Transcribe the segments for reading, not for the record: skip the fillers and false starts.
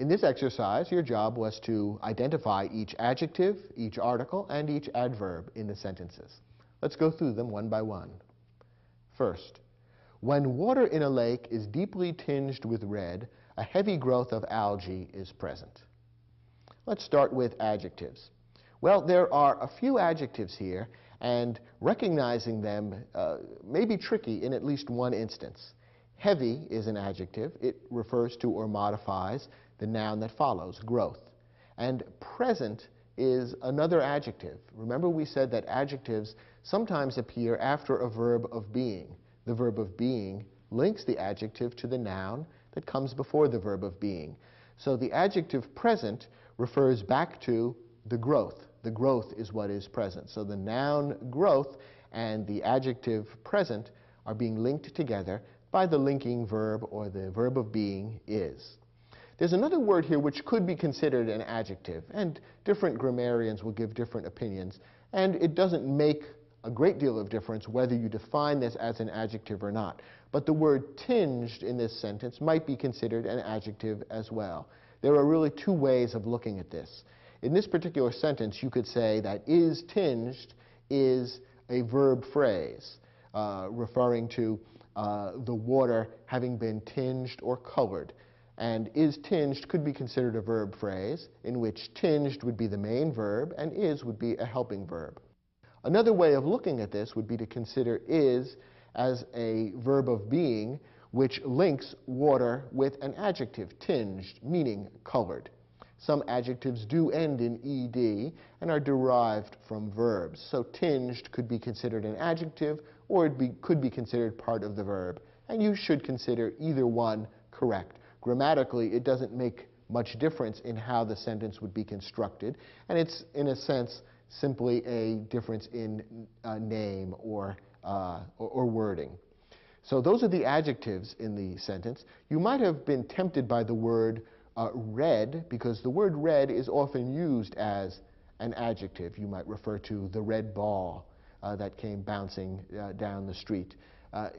In this exercise, your job was to identify each adjective, each article, and each adverb in the sentences. Let's go through them one by one. First, when water in a lake is deeply tinged with red, a heavy growth of algae is present. Let's start with adjectives. Well, there are a few adjectives here, and recognizing them may be tricky in at least one instance. Heavy is an adjective. It refers to or modifies the noun that follows, growth. And present is another adjective. Remember, we said that adjectives sometimes appear after a verb of being. The verb of being links the adjective to the noun that comes before the verb of being. So the adjective present refers back to the growth. The growth is what is present. So the noun growth and the adjective present are being linked together by the linking verb, or the verb of being is. There's another word here which could be considered an adjective, and different grammarians will give different opinions, and it doesn't make a great deal of difference whether you define this as an adjective or not. But the word tinged in this sentence might be considered an adjective as well. There are really two ways of looking at this. In this particular sentence, you could say that is tinged is a verb phrase referring to the water having been tinged or colored. And is tinged could be considered a verb phrase in which tinged would be the main verb and is would be a helping verb. Another way of looking at this would be to consider is as a verb of being which links water with an adjective, tinged, meaning colored. Some adjectives do end in ed and are derived from verbs. So tinged could be considered an adjective, or it could be considered part of the verb. And you should consider either one correct. Grammatically, it doesn't make much difference in how the sentence would be constructed, and it's, in a sense, simply a difference in name or wording. So those are the adjectives in the sentence. You might have been tempted by the word red, because the word red is often used as an adjective. You might refer to the red ball that came bouncing down the street,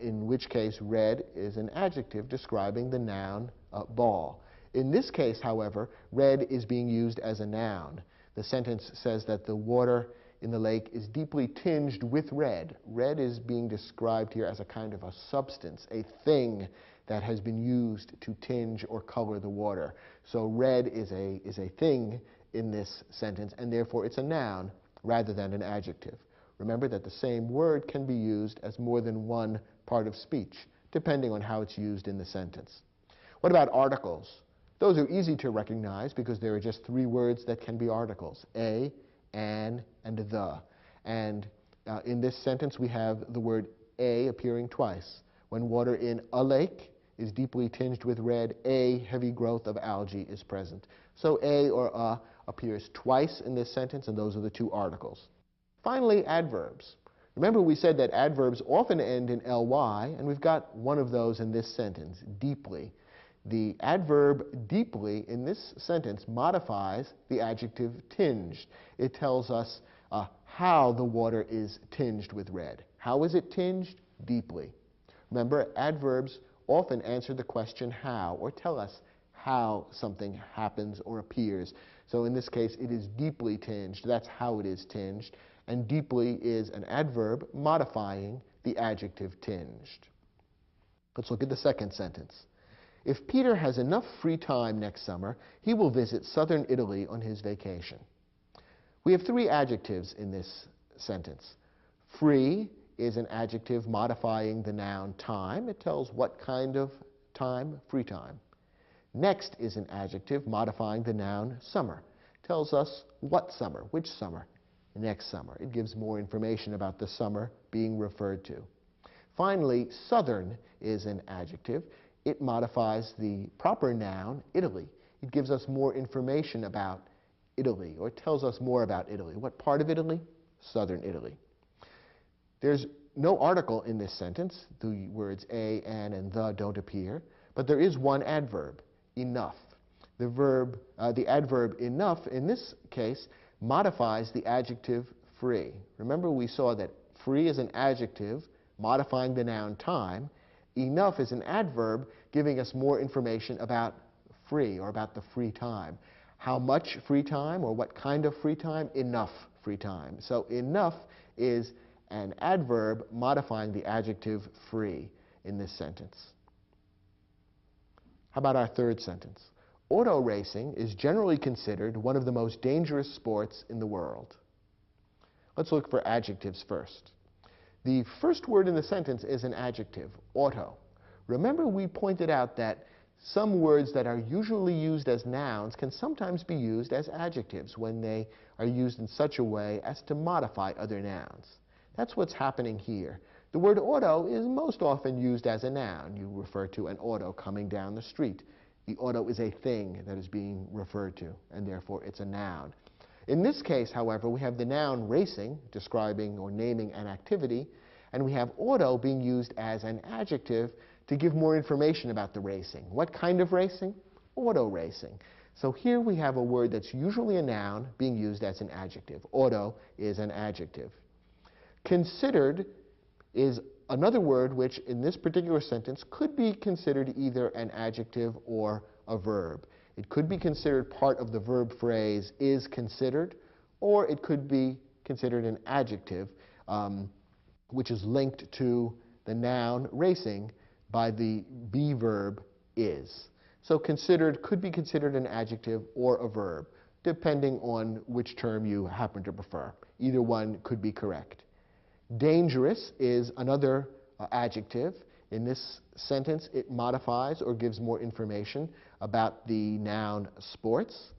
in which case red is an adjective describing the noun ball. In this case, however, red is being used as a noun. The sentence says that the water in the lake is deeply tinged with red. Red is being described here as a kind of a substance, a thing that has been used to tinge or color the water. So red is a thing in this sentence, and therefore it's a noun rather than an adjective. Remember that the same word can be used as more than one part of speech, depending on how it's used in the sentence. What about articles? Those are easy to recognize because there are just three words that can be articles, a, an, and the. And in this sentence we have the word a appearing twice. When water in a lake is deeply tinged with red, a heavy growth of algae is present. So a or a appears twice in this sentence, and those are the two articles. Finally, adverbs. Remember, we said that adverbs often end in ly, and we've got one of those in this sentence, deeply. The adverb deeply in this sentence modifies the adjective tinged. It tells us how the water is tinged with red. How is it tinged? Deeply. Remember, adverbs often answer the question how, or tell us how something happens or appears. So in this case, it is deeply tinged. That's how it is tinged. And deeply is an adverb modifying the adjective tinged. Let's look at the second sentence. If Peter has enough free time next summer, he will visit southern Italy on his vacation. We have three adjectives in this sentence. Free is an adjective modifying the noun time. It tells what kind of time, free time. Next is an adjective modifying the noun summer. It tells us what summer, which summer, next summer. It gives more information about the summer being referred to. Finally, southern is an adjective. It modifies the proper noun, Italy. It gives us more information about Italy, or tells us more about Italy. What part of Italy? Southern Italy. There's no article in this sentence. The words a, an, and the don't appear, but there is one adverb, enough. The adverb enough in this case modifies the adjective free. Remember, we saw that free is an adjective modifying the noun time. Enough is an adverb giving us more information about free, or about the free time. How much free time, or what kind of free time? Enough free time. So enough is an adverb modifying the adjective free in this sentence. How about our third sentence? Auto racing is generally considered one of the most dangerous sports in the world. Let's look for adjectives first. The first word in the sentence is an adjective, auto. Remember, we pointed out that some words that are usually used as nouns can sometimes be used as adjectives when they are used in such a way as to modify other nouns. That's what's happening here. The word auto is most often used as a noun. You refer to an auto coming down the street. The auto is a thing that is being referred to, and therefore it's a noun. In this case, however, we have the noun racing, describing or naming an activity, and we have auto being used as an adjective to give more information about the racing. What kind of racing? Auto racing. So here we have a word that's usually a noun being used as an adjective. Auto is an adjective. Considered is another word which, in this particular sentence, could be considered either an adjective or a verb. It could be considered part of the verb phrase is considered, or it could be considered an adjective which is linked to the noun racing by the be verb is. So considered could be considered an adjective or a verb, depending on which term you happen to prefer. Either one could be correct. Dangerous is another adjective. In this sentence, it modifies or gives more information about the noun sports.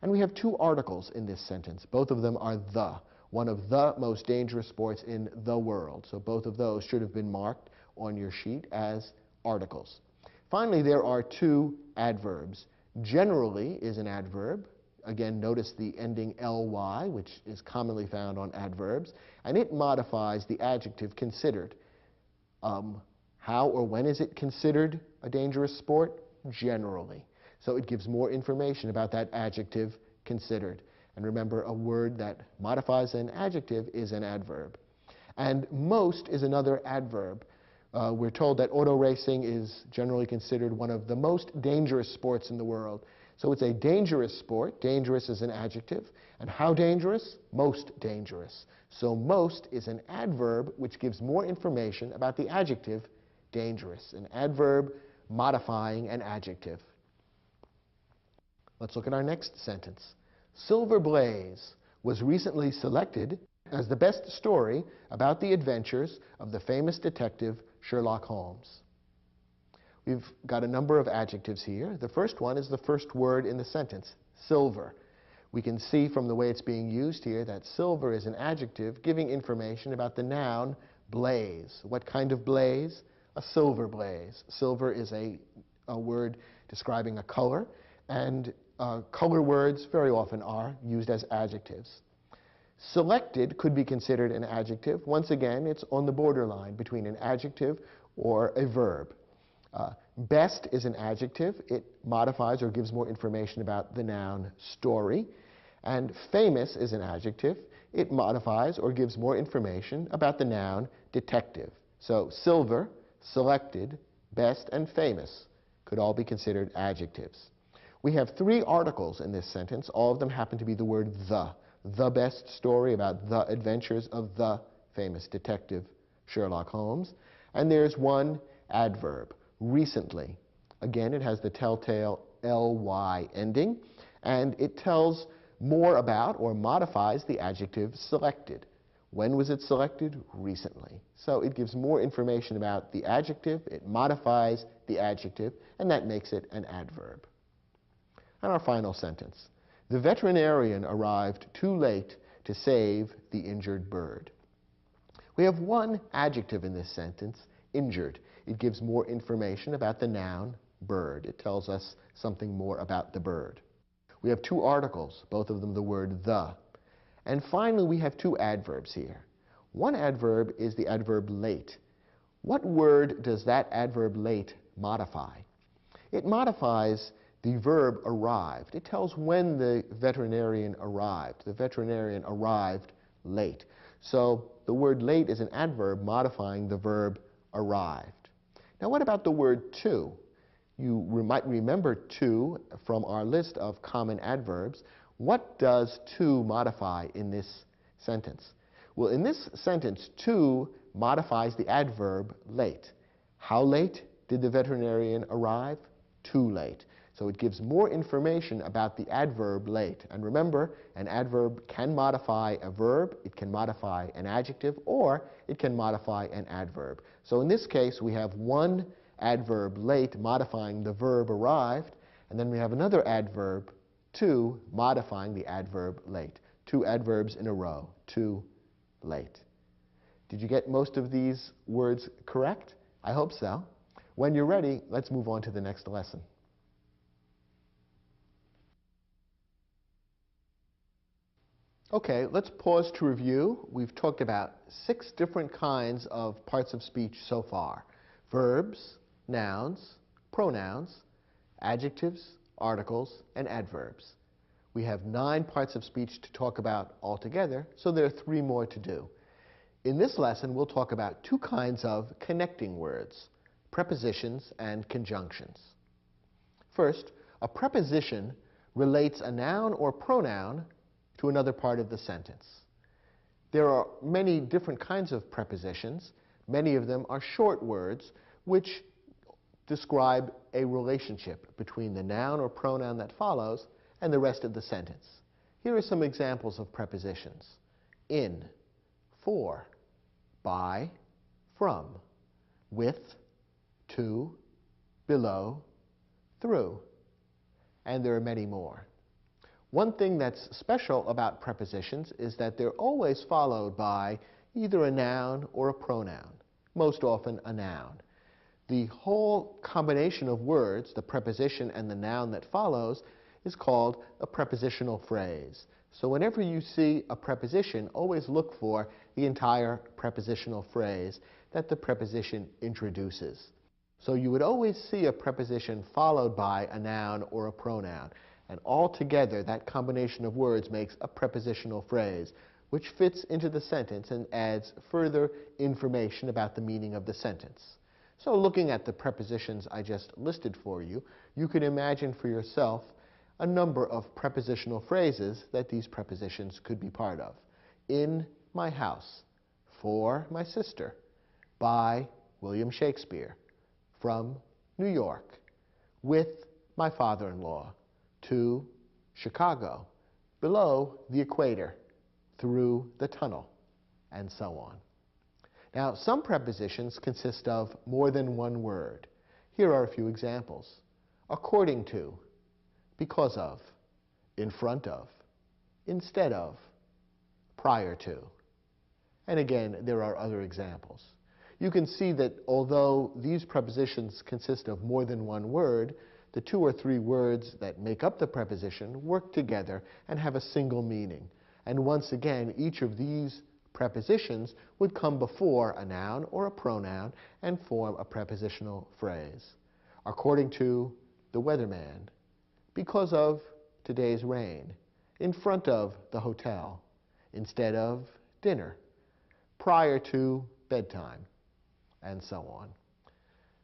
And we have two articles in this sentence. Both of them are the, one of the most dangerous sports in the world. So both of those should have been marked on your sheet as articles. Finally, there are two adverbs. Generally is an adverb. Again, notice the ending ly, which is commonly found on adverbs, and it modifies the adjective considered. How or when is it considered a dangerous sport? Generally. So it gives more information about that adjective considered. And remember, a word that modifies an adjective is an adverb. And most is another adverb. We're told that auto racing is generally considered one of the most dangerous sports in the world. So it's a dangerous sport. Dangerous is an adjective. And how dangerous? Most dangerous. So most is an adverb which gives more information about the adjective dangerous. An adverb modifying an adjective. Let's look at our next sentence. Silver Blaze was recently selected as the best story about the adventures of the famous detective Sherlock Holmes. We've got a number of adjectives here. The first one is the first word in the sentence, silver. We can see from the way it's being used here that silver is an adjective giving information about the noun blaze. What kind of blaze? A silver blaze. Silver is a word describing a color, and color words very often are used as adjectives. Selected could be considered an adjective. Once again, it's on the borderline between an adjective or a verb. Best is an adjective. It modifies or gives more information about the noun story. And famous is an adjective. It modifies or gives more information about the noun detective. So silver, selected, best, and famous could all be considered adjectives. We have three articles in this sentence. All of them happen to be the word the. The best story about the adventures of the famous detective Sherlock Holmes. And there's one adverb, recently. Again, it has the telltale ly ending, and it tells more about or modifies the adjective selected. When was it selected? Recently. So it gives more information about the adjective, it modifies the adjective, and that makes it an adverb. And our final sentence. The veterinarian arrived too late to save the injured bird. We have one adjective in this sentence, injured. It gives more information about the noun bird. It tells us something more about the bird. We have two articles, both of them the word the. And finally, we have two adverbs here. One adverb is the adverb late. What word does that adverb late modify? It modifies the verb arrived. It tells when the veterinarian arrived. The veterinarian arrived late. So the word late is an adverb modifying the verb arrived. Now what about the word to? You might remember to from our list of common adverbs. What does to modify in this sentence? Well, in this sentence, to modifies the adverb late. How late did the veterinarian arrive? Too late. So it gives more information about the adverb late. And remember, an adverb can modify a verb, it can modify an adjective, or it can modify an adverb. So in this case, we have one adverb late modifying the verb arrived, and then we have another adverb to modifying the adverb late. Two adverbs in a row, too late. Did you get most of these words correct? I hope so. When you're ready, let's move on to the next lesson. Okay, let's pause to review. We've talked about 6 different kinds of parts of speech so far: verbs, nouns, pronouns, adjectives, articles, and adverbs. We have 9 parts of speech to talk about altogether, so there are 3 more to do. In this lesson, we'll talk about 2 kinds of connecting words: prepositions and conjunctions. First, a preposition relates a noun or pronoun to another part of the sentence. There are many different kinds of prepositions. Many of them are short words which describe a relationship between the noun or pronoun that follows and the rest of the sentence. Here are some examples of prepositions: in, for, by, from, with, to, below, through, and there are many more. One thing that's special about prepositions is that they're always followed by either a noun or a pronoun, most often a noun. The whole combination of words, the preposition and the noun that follows, is called a prepositional phrase. So whenever you see a preposition, always look for the entire prepositional phrase that the preposition introduces. So you would always see a preposition followed by a noun or a pronoun. And altogether, that combination of words makes a prepositional phrase, which fits into the sentence and adds further information about the meaning of the sentence. So looking at the prepositions I just listed for you, you can imagine for yourself a number of prepositional phrases that these prepositions could be part of. In my house, for my sister, by William Shakespeare, from New York, with my father-in-law, to Chicago, below the equator, through the tunnel, and so on. Now, some prepositions consist of more than one word. Here are a few examples: according to, because of, in front of, instead of, prior to. And again, there are other examples. You can see that although these prepositions consist of more than one word, the 2 or 3 words that make up the preposition work together and have a single meaning. And once again, each of these prepositions would come before a noun or a pronoun and form a prepositional phrase. According to the weatherman, because of today's rain, in front of the hotel, instead of dinner, prior to bedtime, and so on.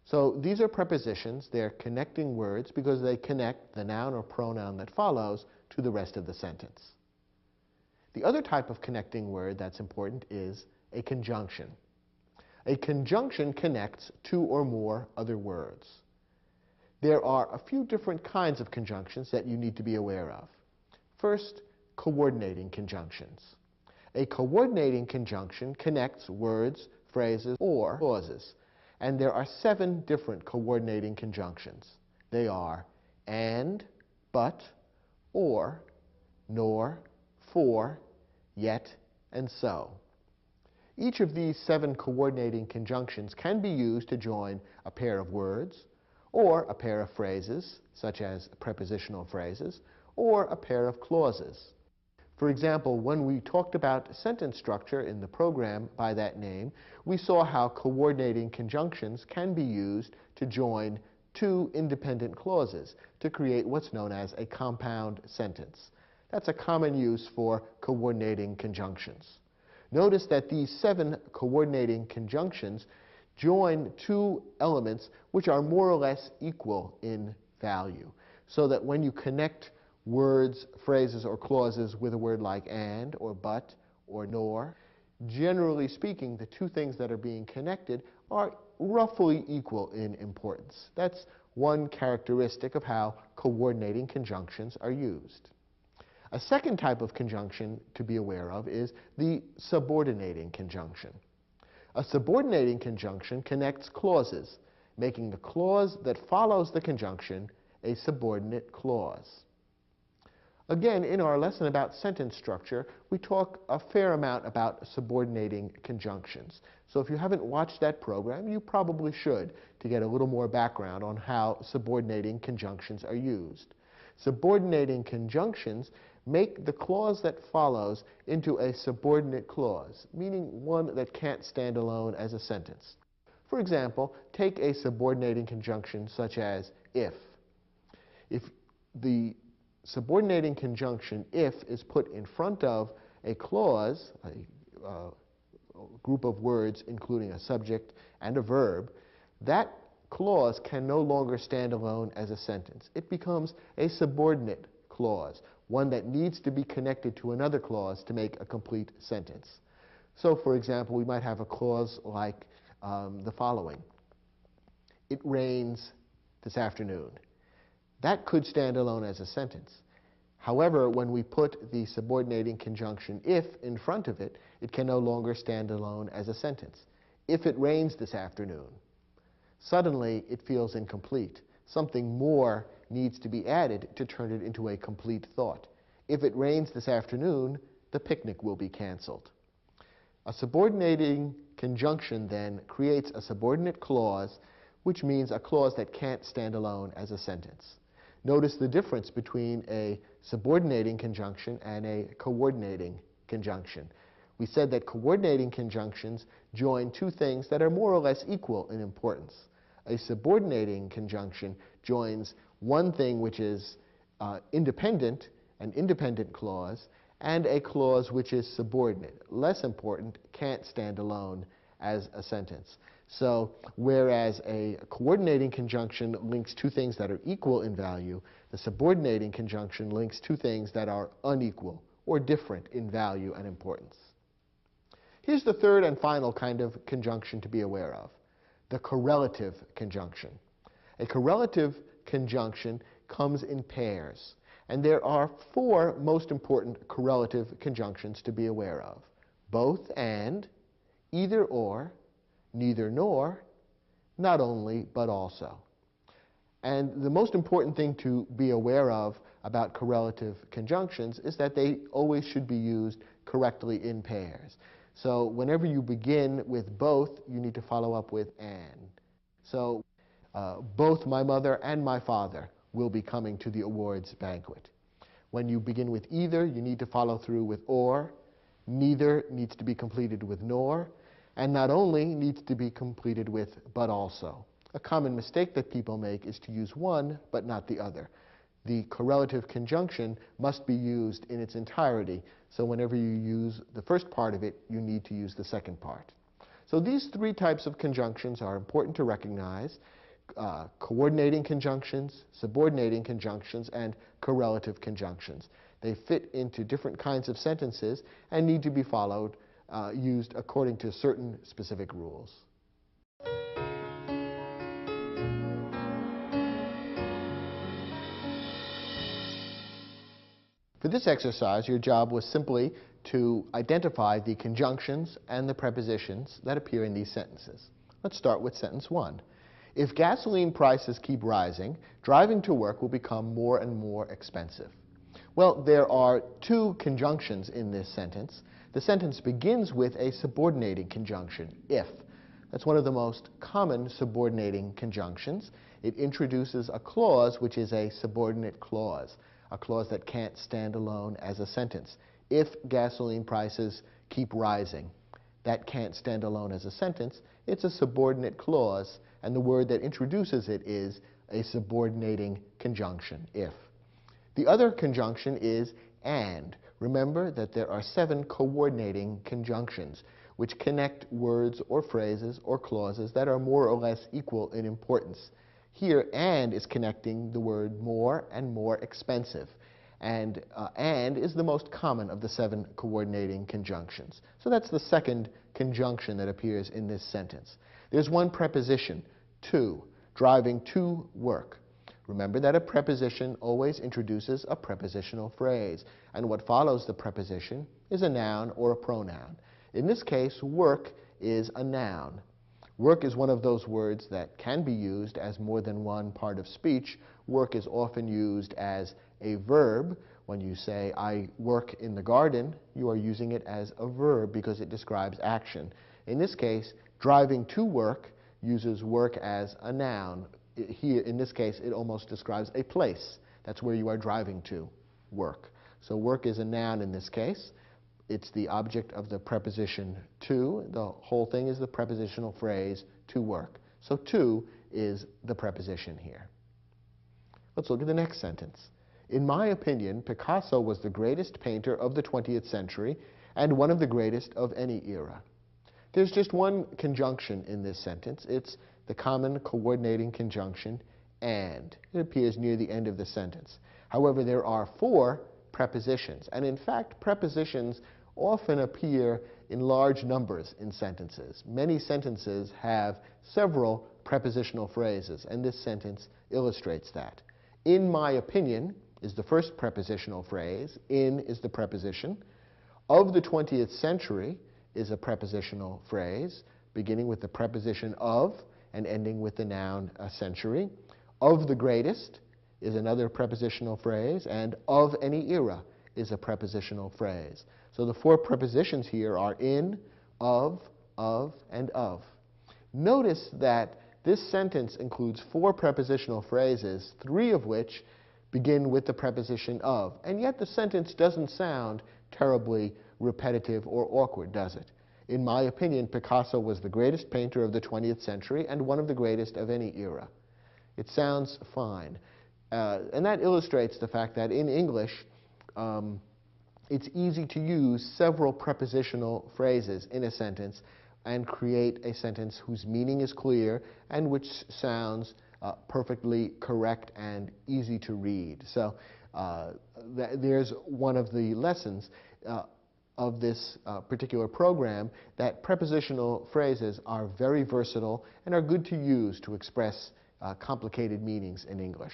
So these are prepositions. They're connecting words because they connect the noun or pronoun that follows to the rest of the sentence. The other type of connecting word that's important is a conjunction. A conjunction connects 2 or more other words. There are a few different kinds of conjunctions that you need to be aware of. First, coordinating conjunctions. A coordinating conjunction connects words, phrases, or clauses. And there are 7 different coordinating conjunctions. They are and, but, or, nor, for, yet, and so. Each of these 7 coordinating conjunctions can be used to join a pair of words, or a pair of phrases, such as prepositional phrases, or a pair of clauses. For example, when we talked about sentence structure in the program by that name, we saw how coordinating conjunctions can be used to join 2 independent clauses to create what's known as a compound sentence. That's a common use for coordinating conjunctions. Notice that these 7 coordinating conjunctions join two elements which are more or less equal in value, so that when you connect words, phrases, or clauses with a word like and, or but, or nor, generally speaking, the two things that are being connected are roughly equal in importance. That's one characteristic of how coordinating conjunctions are used. A second type of conjunction to be aware of is the subordinating conjunction. A subordinating conjunction connects clauses, making the clause that follows the conjunction a subordinate clause. Again, in our lesson about sentence structure, we talk a fair amount about subordinating conjunctions. So if you haven't watched that program, you probably should, to get a little more background on how subordinating conjunctions are used. Subordinating conjunctions make the clause that follows into a subordinate clause, meaning one that can't stand alone as a sentence. For example, take a subordinating conjunction such as if. If the subordinating conjunction if is put in front of a clause, a group of words including a subject and a verb, that clause can no longer stand alone as a sentence. It becomes a subordinate clause, one that needs to be connected to another clause to make a complete sentence. So, for example, we might have a clause like the following: it rains this afternoon. That could stand alone as a sentence. However, when we put the subordinating conjunction if in front of it, it can no longer stand alone as a sentence. If it rains this afternoon, suddenly it feels incomplete. Something more needs to be added to turn it into a complete thought. If it rains this afternoon, the picnic will be canceled. A subordinating conjunction then creates a subordinate clause, which means a clause that can't stand alone as a sentence. Notice the difference between a subordinating conjunction and a coordinating conjunction. We said that coordinating conjunctions join two things that are more or less equal in importance. A subordinating conjunction joins one thing which is independent, an independent clause, and a clause which is subordinate, less important, can't stand alone as a sentence. So, whereas a coordinating conjunction links two things that are equal in value, the subordinating conjunction links two things that are unequal or different in value and importance. Here's the third and final kind of conjunction to be aware of: the correlative conjunction. A correlative conjunction comes in pairs, and there are four most important correlative conjunctions to be aware of: both and, either or, neither nor, not only but also. And the most important thing to be aware of about correlative conjunctions is that they always should be used correctly in pairs. So whenever you begin with both, you need to follow up with and. So both my mother and my father will be coming to the awards banquet. When you begin with either, you need to follow through with or. Neither needs to be completed with nor. And not only needs to be completed with but also. A common mistake that people make is to use one but not the other. The correlative conjunction must be used in its entirety, so whenever you use the first part of it, you need to use the second part. So these three types of conjunctions are important to recognize: coordinating conjunctions, subordinating conjunctions, and correlative conjunctions. They fit into different kinds of sentences and need to be followed, used according to certain specific rules. For this exercise, your job was simply to identify the conjunctions and the prepositions that appear in these sentences. Let's start with sentence 1. If gasoline prices keep rising, driving to work will become more and more expensive. Well, there are two conjunctions in this sentence. The sentence begins with a subordinating conjunction, if. That's one of the most common subordinating conjunctions. It introduces a clause which is a subordinate clause, a clause that can't stand alone as a sentence. If gasoline prices keep rising, that can't stand alone as a sentence. It's a subordinate clause, and the word that introduces it is a subordinating conjunction, if. The other conjunction is and. Remember that there are 7 coordinating conjunctions, which connect words or phrases or clauses that are more or less equal in importance. Here, and is connecting the word more and more expensive. And is the most common of the 7 coordinating conjunctions. So that's the second conjunction that appears in this sentence. There's one preposition, to, driving to work. Remember that a preposition always introduces a prepositional phrase, and what follows the preposition is a noun or a pronoun. In this case, work is a noun. Work is one of those words that can be used as more than one part of speech. Work is often used as a verb. When you say, I work in the garden, you are using it as a verb because it describes action. In this case, driving to work uses work as a noun. Here, in this case, it almost describes a place. That's where you are driving to, work. So work is a noun in this case. It's the object of the preposition to. The whole thing is the prepositional phrase to work. So to is the preposition here. Let's look at the next sentence. In my opinion, Picasso was the greatest painter of the 20th century and one of the greatest of any era. There's just one conjunction in this sentence. It's the common coordinating conjunction and. It appears near the end of the sentence. However, there are 4 prepositions, and in fact, prepositions often appear in large numbers in sentences. Many sentences have several prepositional phrases, and this sentence illustrates that. In my opinion is the first prepositional phrase. In is the preposition. Of the 20th century is a prepositional phrase, beginning with the preposition of and ending with the noun a century. Of the greatest is another prepositional phrase, and of any era is a prepositional phrase. So the 4 prepositions here are in, of, and of. Notice that this sentence includes 4 prepositional phrases, 3 of which begin with the preposition of, and yet the sentence doesn't sound terribly repetitive or awkward, does it? In my opinion, Picasso was the greatest painter of the 20th century and one of the greatest of any era. It sounds fine. And that illustrates the fact that in English, it's easy to use several prepositional phrases in a sentence and create a sentence whose meaning is clear and which sounds perfectly correct and easy to read. So there's one of the lessons of this particular program, that prepositional phrases are very versatile and are good to use to express complicated meanings in English.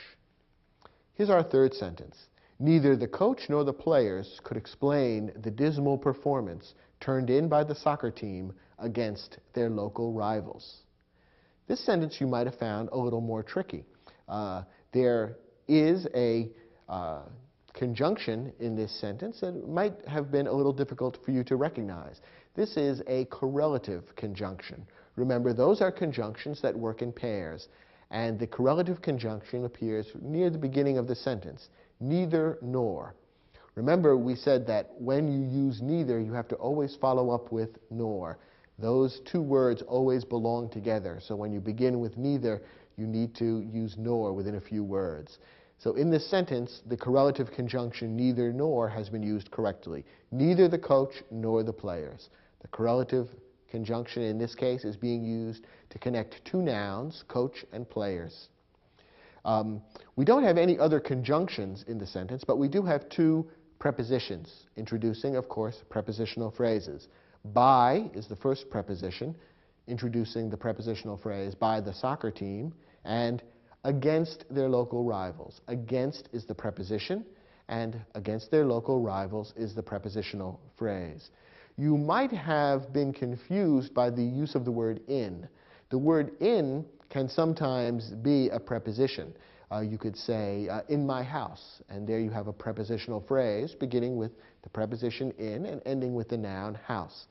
Here's our third sentence. Neither the coach nor the players could explain the dismal performance turned in by the soccer team against their local rivals. This sentence you might have found a little more tricky. There is a conjunction in this sentence that might have been a little difficult for you to recognize. This is a correlative conjunction. Remember, those are conjunctions that work in pairs, and the correlative conjunction appears near the beginning of the sentence. Neither nor. Remember, we said that when you use neither, you have to always follow up with nor. Those 2 words always belong together, so when you begin with neither, you need to use nor within a few words. So in this sentence, the correlative conjunction neither nor has been used correctly. Neither the coach nor the players. The correlative conjunction in this case is being used to connect 2 nouns, coach and players. We don't have any other conjunctions in the sentence, but we do have 2 prepositions, introducing, of course, prepositional phrases. By is the first preposition, introducing the prepositional phrase by the soccer team, and against their local rivals. Against is the preposition, and against their local rivals is the prepositional phrase. You might have been confused by the use of the word in. The word in can sometimes be a preposition. You could say, in my house, and there you have a prepositional phrase beginning with the preposition in and ending with the noun house.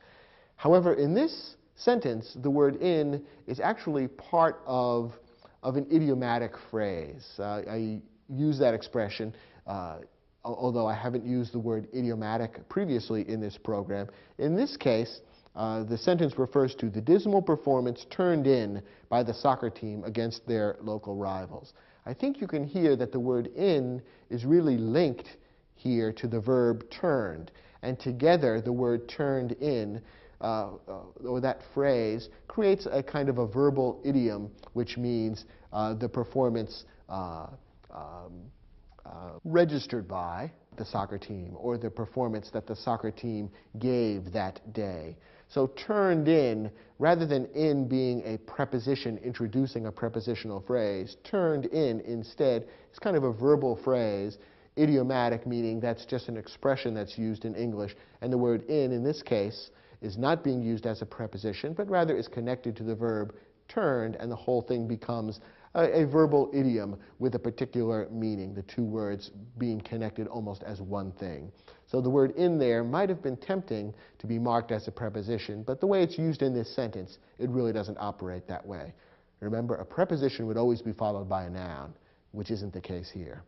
However, in this sentence, the word in is actually part of an idiomatic phrase. I use that expression, although I haven't used the word idiomatic previously in this program. In this case, the sentence refers to the dismal performance turned in by the soccer team against their local rivals. I think you can hear that the word in is really linked here to the verb turned, and together the word turned in or that phrase creates a kind of a verbal idiom, which means the performance registered by the soccer team, or the performance that the soccer team gave that day. So turned in, rather than in being a preposition introducing a prepositional phrase, turned in instead is kind of a verbal phrase, idiomatic, meaning that's just an expression that's used in English, and the word in this case, is not being used as a preposition, but rather is connected to the verb turned, and the whole thing becomes a verbal idiom with a particular meaning, the two words being connected almost as one thing. So the word in there might have been tempting to be marked as a preposition, but the way it's used in this sentence, it really doesn't operate that way. Remember, a preposition would always be followed by a noun, which isn't the case here.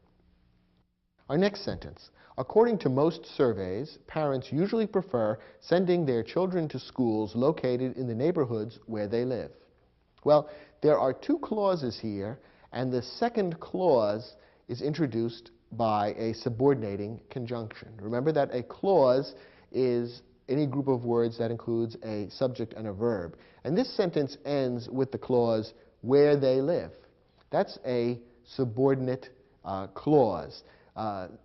Our next sentence. According to most surveys, parents usually prefer sending their children to schools located in the neighborhoods where they live. Well, there are two clauses here, and the second clause is introduced by a subordinating conjunction. Remember that a clause is any group of words that includes a subject and a verb. And this sentence ends with the clause, where they live. That's a subordinate clause.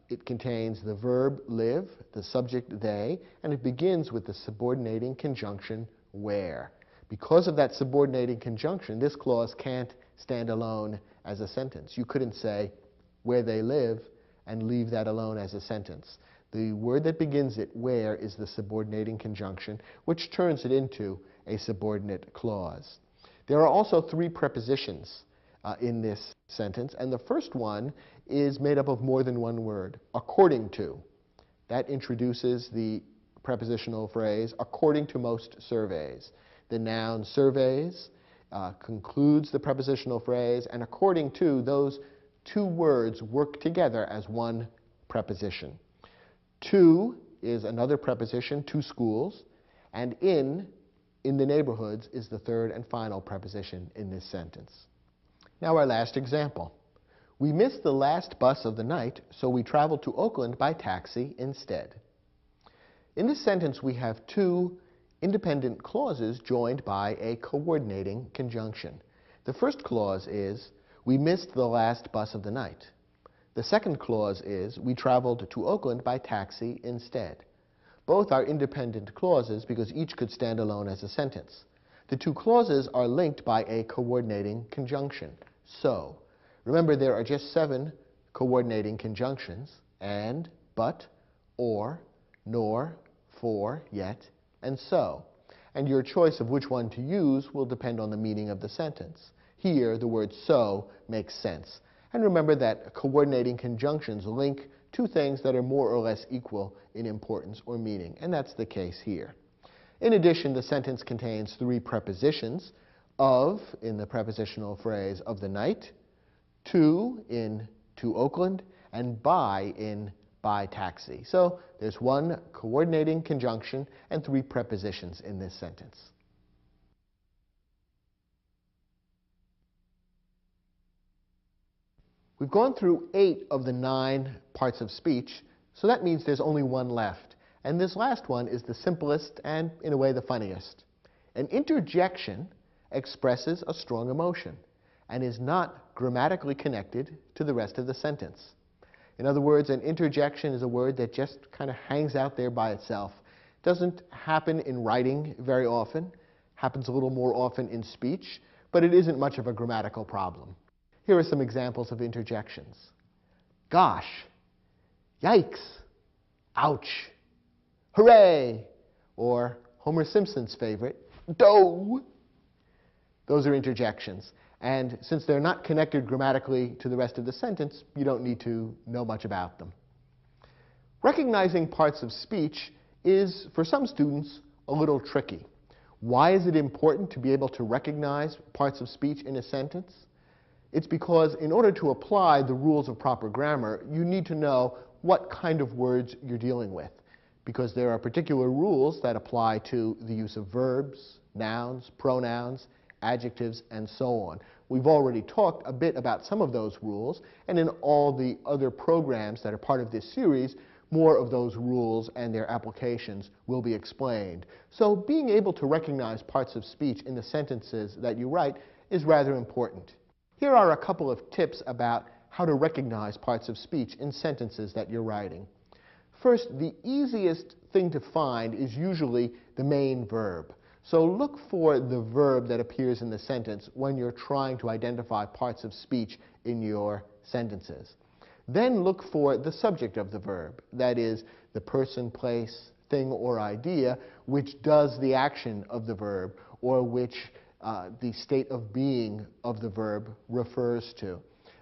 It contains the verb live, the subject they, and it begins with the subordinating conjunction where. Because of that subordinating conjunction, this clause can't stand alone as a sentence. You couldn't say where they live and leave that alone as a sentence. The word that begins it, where, is the subordinating conjunction, which turns it into a subordinate clause. There are also three prepositions in this sentence, and the first one is made up of more than one word, according to. That introduces the prepositional phrase, according to most surveys. The noun surveys concludes the prepositional phrase, and according to, those two words work together as one preposition. To is another preposition, to schools, and in the neighborhoods, is the third and final preposition in this sentence. Now our last example. We missed the last bus of the night, so we traveled to Oakland by taxi instead. In this sentence, we have two independent clauses joined by a coordinating conjunction. The first clause is, we missed the last bus of the night. The second clause is, we traveled to Oakland by taxi instead. Both are independent clauses because each could stand alone as a sentence. The two clauses are linked by a coordinating conjunction. So, remember there are just 7 coordinating conjunctions, and, but, or, nor, for, yet, and so. And your choice of which one to use will depend on the meaning of the sentence. Here, the word so makes sense. And remember that coordinating conjunctions link two things that are more or less equal in importance or meaning, and that's the case here. In addition, the sentence contains 3 prepositions, of in the prepositional phrase of the night, to in to Oakland, and by in by taxi. So there's 1 coordinating conjunction and 3 prepositions in this sentence. We've gone through 8 of the 9 parts of speech, so that means there's only 1 left. And this last one is the simplest and, in a way, the funniest. An interjection expresses a strong emotion and is not grammatically connected to the rest of the sentence. In other words, an interjection is a word that just kind of hangs out there by itself. Doesn't happen in writing very often, happens a little more often in speech, but it isn't much of a grammatical problem. Here are some examples of interjections. Gosh, yikes, ouch, hooray, or Homer Simpson's favorite, dough. Those are interjections. And since they're not connected grammatically to the rest of the sentence, you don't need to know much about them. Recognizing parts of speech is, for some students, a little tricky. Why is it important to be able to recognize parts of speech in a sentence? It's because in order to apply the rules of proper grammar, you need to know what kind of words you're dealing with, because there are particular rules that apply to the use of verbs, nouns, pronouns, adjectives, and so on. We've already talked a bit about some of those rules, and in all the other programs that are part of this series, more of those rules and their applications will be explained. So being able to recognize parts of speech in the sentences that you write is rather important. Here are a couple of tips about how to recognize parts of speech in sentences that you're writing. First, the easiest thing to find is usually the main verb. So look for the verb that appears in the sentence when you're trying to identify parts of speech in your sentences. Then look for the subject of the verb, that is, the person, place, thing, or idea which does the action of the verb, or which the state of being of the verb refers to.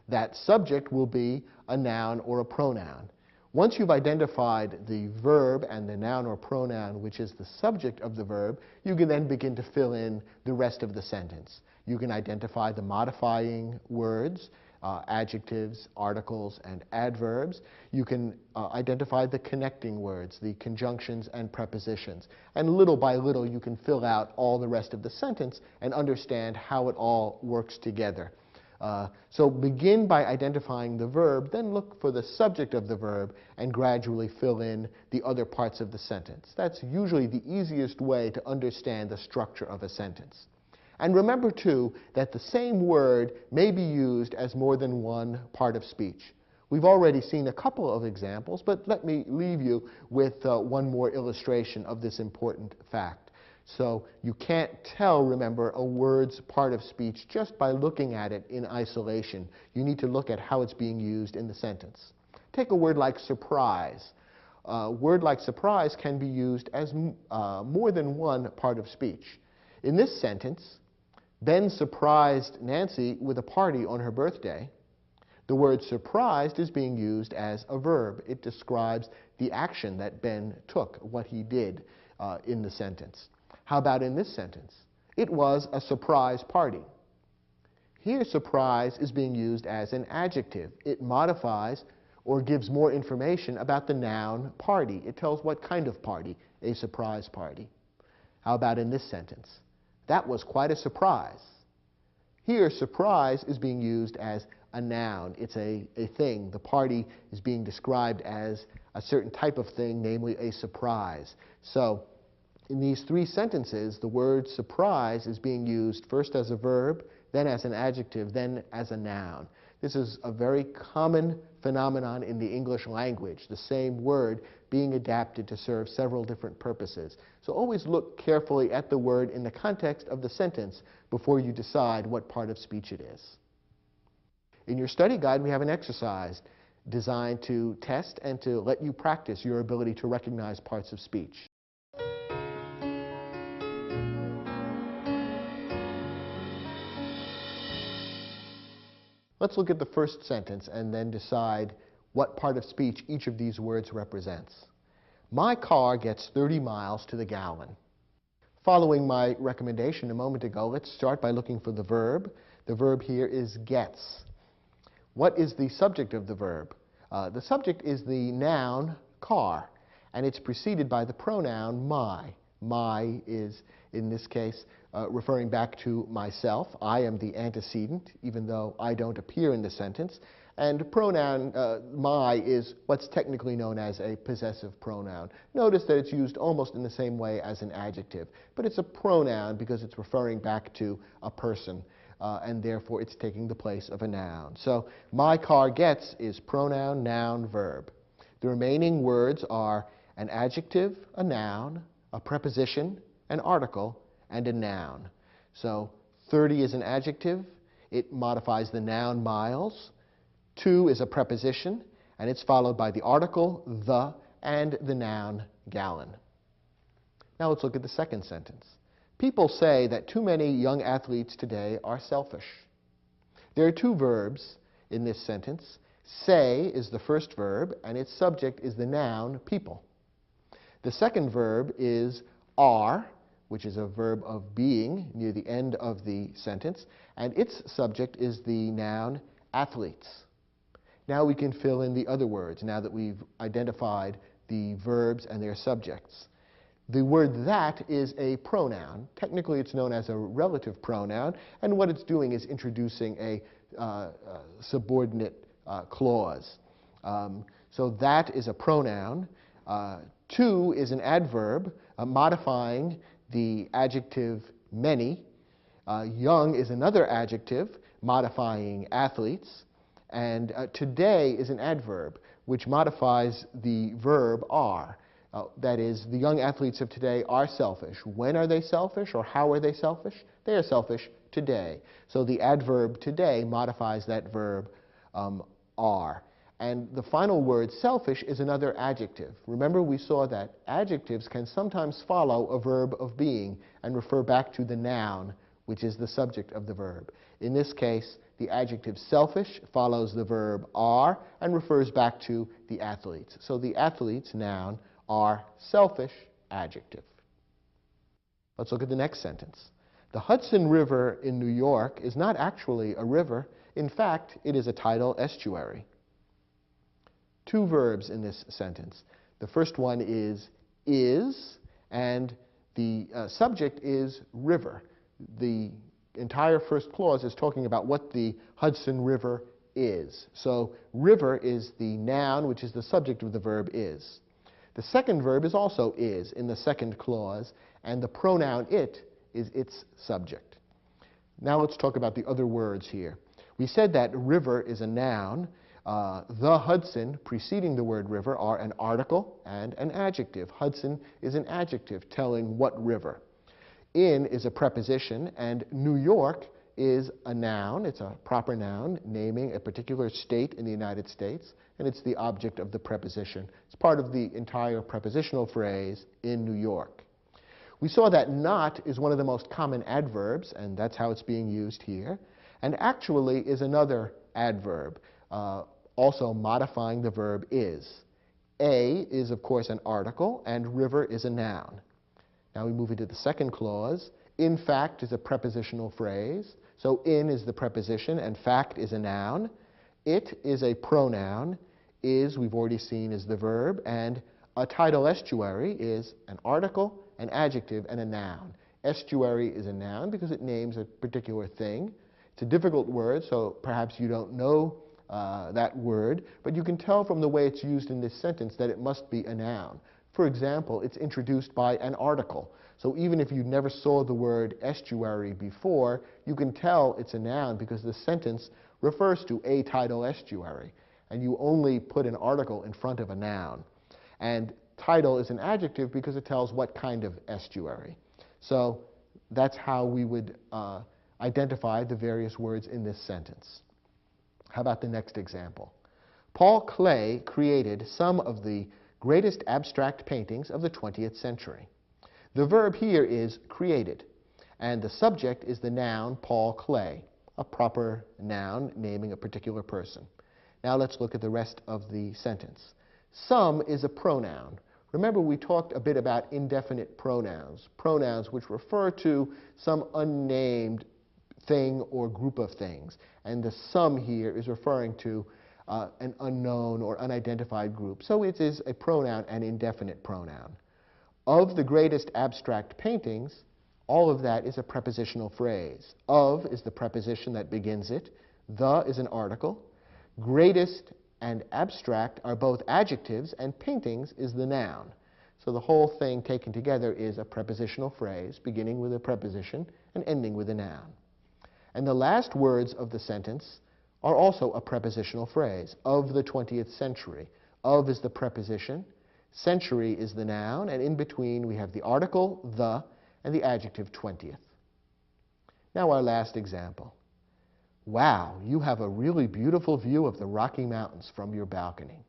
That subject will be a noun or a pronoun. Once you've identified the verb and the noun or pronoun which is the subject of the verb, you can then begin to fill in the rest of the sentence. You can identify the modifying words, adjectives, articles, and adverbs. You can identify the connecting words, the conjunctions and prepositions. And little by little, you can fill out all the rest of the sentence and understand how it all works together. So begin by identifying the verb, then look for the subject of the verb, and gradually fill in the other parts of the sentence. That's usually the easiest way to understand the structure of a sentence. And remember, too, that the same word may be used as more than one part of speech. We've already seen a couple of examples, but let me leave you with one more illustration of this important fact. So you can't tell, remember, a word's part of speech just by looking at it in isolation. You need to look at how it's being used in the sentence. Take a word like surprise. A word like surprise can be used as more than one part of speech. In this sentence, Ben surprised Nancy with a party on her birthday. The word surprised is being used as a verb. It describes the action that Ben took, what he did in the sentence. How about in this sentence? It was a surprise party. Here, surprise is being used as an adjective. It modifies or gives more information about the noun party. It tells what kind of party, a surprise party. How about in this sentence? That was quite a surprise. Here, surprise is being used as a noun. It's a thing. The party is being described as a certain type of thing, namely a surprise. So, in these three sentences, the word surprise is being used first as a verb, then as an adjective, then as a noun. This is a very common phenomenon in the English language, the same word being adapted to serve several different purposes. So always look carefully at the word in the context of the sentence before you decide what part of speech it is. In your study guide, we have an exercise designed to test and to let you practice your ability to recognize parts of speech. Let's look at the first sentence and then decide what part of speech each of these words represents. My car gets 30 miles to the gallon. Following my recommendation a moment ago, let's start by looking for the verb. The verb here is gets. What is the subject of the verb? The subject is the noun car, and it's preceded by the pronoun my. My is, in this case, referring back to myself. I am the antecedent, even though I don't appear in the sentence. And pronoun my is what's technically known as a possessive pronoun. Notice that it's used almost in the same way as an adjective, but it's a pronoun because it's referring back to a person, and therefore it's taking the place of a noun. So my car gets is pronoun, noun, verb. The remaining words are an adjective, a noun, a preposition, an article, and a noun. So 30 is an adjective. It modifies the noun miles. 2 is a preposition, and it's followed by the article, the, and the noun gallon. Now let's look at the second sentence. People say that too many young athletes today are selfish. There are two verbs in this sentence. Say is the first verb, and its subject is the noun people. The second verb is are, which is a verb of being near the end of the sentence, and its subject is the noun athletes. Now we can fill in the other words, now that we've identified the verbs and their subjects. The word that is a pronoun. Technically, it's known as a relative pronoun, and what it's doing is introducing a subordinate clause. So that is a pronoun. To is an adverb modifying the adjective many. Young is another adjective modifying athletes. And today is an adverb which modifies the verb are. That is, the young athletes of today are selfish. When are they selfish, or how are they selfish? They are selfish today. So the adverb today modifies that verb are. And the final word, selfish, is another adjective. Remember, we saw that adjectives can sometimes follow a verb of being and refer back to the noun, which is the subject of the verb. In this case, the adjective selfish follows the verb are and refers back to the athletes. So the athletes, noun, are selfish, adjective. Let's look at the next sentence. The Hudson River in New York is not actually a river. In fact, it is a tidal estuary. Two verbs in this sentence. The first one is, and the subject is river. The entire first clause is talking about what the Hudson River is. So river is the noun, which is the subject of the verb is. The second verb is also is in the second clause, and the pronoun it is its subject. Now let's talk about the other words here. We said that river is a noun. The Hudson, preceding the word river, are an article and an adjective. Hudson is an adjective telling what river. In is a preposition, and New York is a noun. It's a proper noun naming a particular state in the United States, and it's the object of the preposition. It's part of the entire prepositional phrase, in New York. We saw that not is one of the most common adverbs, and that's how it's being used here. And actually is another adverb, also modifying the verb is. A is, of course, an article, and river is a noun. Now we move into the second clause. In fact is a prepositional phrase. So in is the preposition, and fact is a noun. It is a pronoun. Is, we've already seen, is the verb. And a tidal estuary is an article, an adjective, and a noun. Estuary is a noun because it names a particular thing. It's a difficult word, so perhaps you don't know that word, but you can tell from the way it's used in this sentence that it must be a noun. For example, it's introduced by an article. So even if you never saw the word estuary before, you can tell it's a noun because the sentence refers to a tidal estuary. And you only put an article in front of a noun. And tidal is an adjective because it tells what kind of estuary. So that's how we would identify the various words in this sentence. How about the next example? Paul Klee created some of the greatest abstract paintings of the 20th century. The verb here is created, and the subject is the noun Paul Klee, a proper noun naming a particular person. Now let's look at the rest of the sentence. Some is a pronoun. Remember, we talked a bit about indefinite pronouns, pronouns which refer to some unnamed thing or group of things. And the some here is referring to an unknown or unidentified group. So it is a pronoun, an indefinite pronoun. Of the greatest abstract paintings, all of that is a prepositional phrase. Of is the preposition that begins it. The is an article. Greatest and abstract are both adjectives, and paintings is the noun. So the whole thing taken together is a prepositional phrase, beginning with a preposition and ending with a noun. And the last words of the sentence are also a prepositional phrase, of the 20th century. Of is the preposition, century is the noun, and in between we have the article, the, and the adjective 20th. Now our last example. Wow, you have a really beautiful view of the Rocky Mountains from your balcony.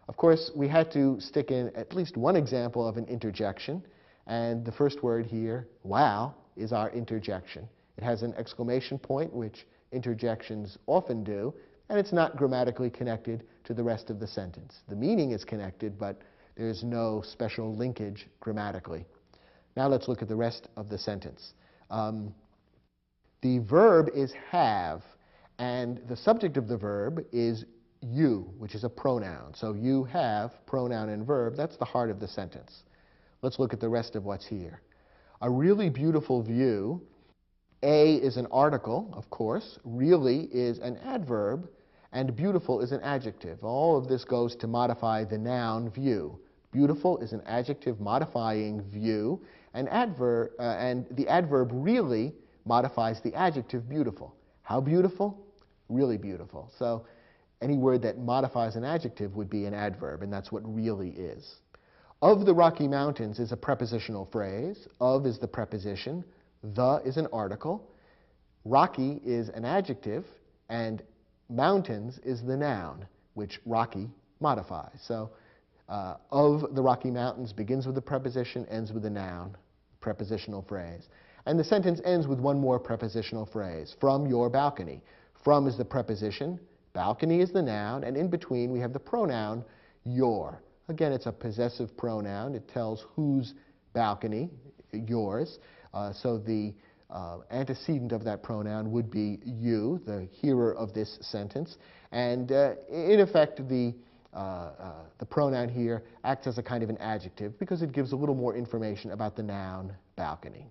Of course, we had to stick in at least one example of an interjection, and the first word here, wow, is our interjection. It has an exclamation point, which interjections often do, and it's not grammatically connected to the rest of the sentence. The meaning is connected, but there's no special linkage grammatically. Now let's look at the rest of the sentence. The verb is have, and the subject of the verb is you, which is a pronoun. So you have, pronoun and verb, that's the heart of the sentence. Let's look at the rest of what's here. A really beautiful view. A is an article, of course. Really is an adverb. and beautiful is an adjective. All of this goes to modify the noun view. Beautiful is an adjective modifying view, and the adverb really modifies the adjective beautiful. How beautiful? Really beautiful. So any word that modifies an adjective would be an adverb, and that's what really is. Of the Rocky Mountains is a prepositional phrase. Of is the preposition. The is an article. Rocky is an adjective, and mountains is the noun, which Rocky modifies. So of the Rocky Mountains begins with a preposition, ends with a noun, prepositional phrase. And the sentence ends with one more prepositional phrase, from your balcony. From is the preposition, balcony is the noun, and in between we have the pronoun your. Again, it's a possessive pronoun. It tells whose balcony, yours. So the antecedent of that pronoun would be you, the hearer of this sentence. And in effect, the pronoun here acts as a kind of an adjective because it gives a little more information about the noun balcony.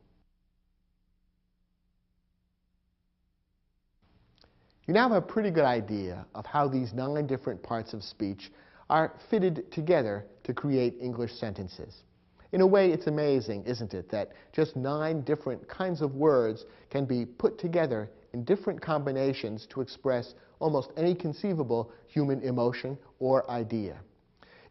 You now have a pretty good idea of how these 9 different parts of speech are fitted together to create English sentences. In a way, it's amazing, isn't it, that just 9 different kinds of words can be put together in different combinations to express almost any conceivable human emotion or idea.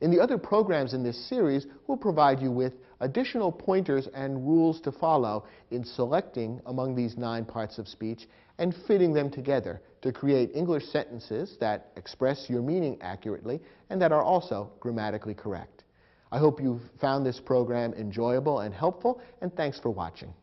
In the other programs in this series, we'll provide you with additional pointers and rules to follow in selecting among these 9 parts of speech and fitting them together to create English sentences that express your meaning accurately and that are also grammatically correct. I hope you've found this program enjoyable and helpful, and thanks for watching.